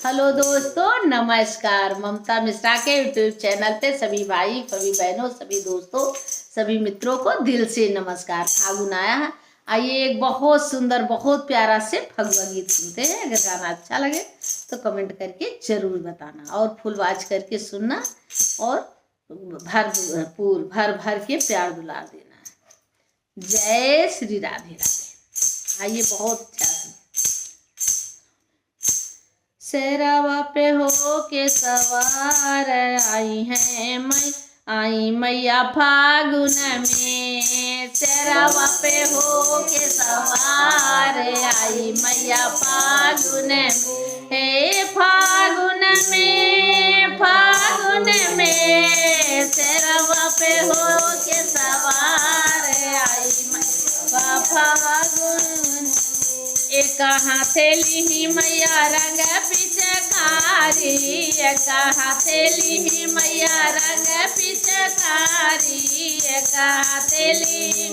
Hello दोस्तों, नमस्कार। ममता मिश्रा के यूट्यूब चैनल पे सभी भाई, सभी बहनों, सभी दोस्तों, सभी मित्रों को दिल से नमस्कार। फागुन आया है, आइए एक बहुत सुंदर, बहुत प्यारा से फगुआ गीत सुनते हैं। अगर गाना अच्छा लगे तो कमेंट करके जरूर बताना और फुल वॉच करके सुनना और भर भर के प्यार दुलार देना है। जय श्री राधे राधे। आइए बहुत अच्छा शेरावा पे हो के सवार आई मैया फागुन में। शेरावा पे हो के सवार आई मैया फागुन में। हे फागुन में शेरावा पे हो के सवार आई मैया फागुन। एक हाथे लिही मैया रंग पिचकारी, एक हाथे लिही मैया रंग पिचकारी, एक हाथे लिही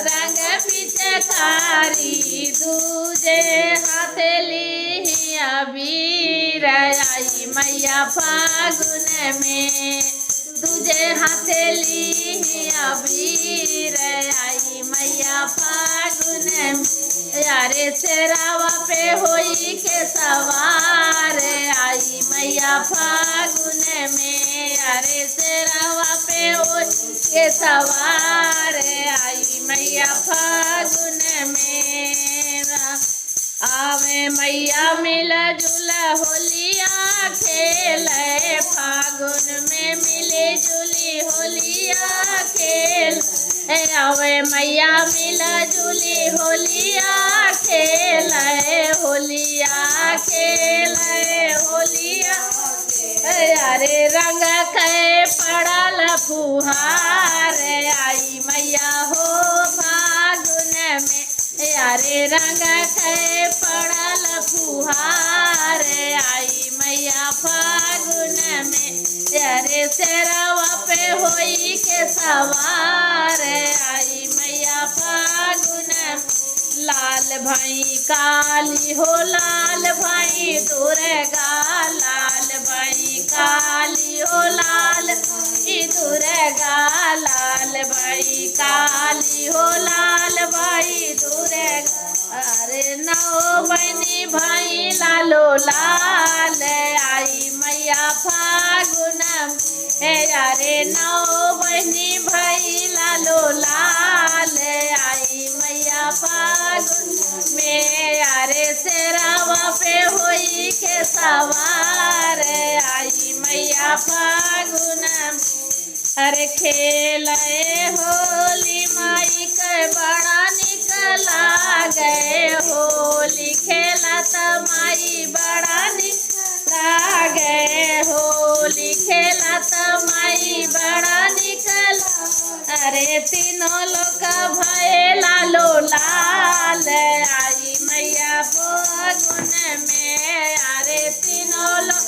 रंग पिचकारी, दूजे हाथे लिही अबीर आई मैया फागुन में। दूजे हाथे लिही अबीर आई मैया फागुन में। यारे शेरावा पे होई के सवार आई मैया फागुन में। यारे शेरावा पे होई के सवार आई मैया फागुन में। आवे मैया मिला जुला होलिया खेले फागुन में, मिले जुली होलिया खेल। आवे मैया मिला जुली होलिया खेले, होलिया खेले होलिया। अरे रंग के पड़ल फुहार आई मैया हो फागुन में। यारे रंग के पड़ल फुहार आई मैया फागुन में। यारे शेरावा पे होई के सवार आई मैया फागुन में। लाल भाई काली हो लाल भाई दुर्गा, लाल भाई काली हो लाल दुर्गा, लाल भाई काली हो लाल भाई दुर्गा। अरे नौ बहनी भाई लालो लाल आई मैया फागुन है। अरे नौ बहनी भाई लालो लाल आई मैया फागुन में। अरे शेरावा पे होई के सवार आई मैया फागुन। अरे खेले होली माई के बड़ा निकला गए, होली खेलत माई बड़ा निकला गए, होली खेलत माई बड़ा निकला। अरे तीनों लोग भय लालो लाल आई मैया फागुन में। अरे तीनों लोग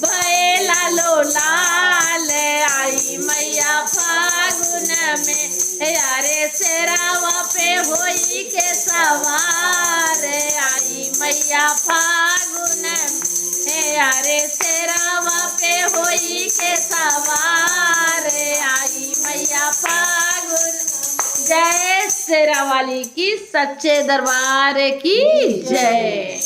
भय लालो लाल आई मैया फागुन में। यारे शेरावा पे होई के सवार आई मैया फागुन में। यारे शेरावा पे होई के सवार आई मैया फागुन। जय शेरा वाली की, सच्चे दरबार की जय।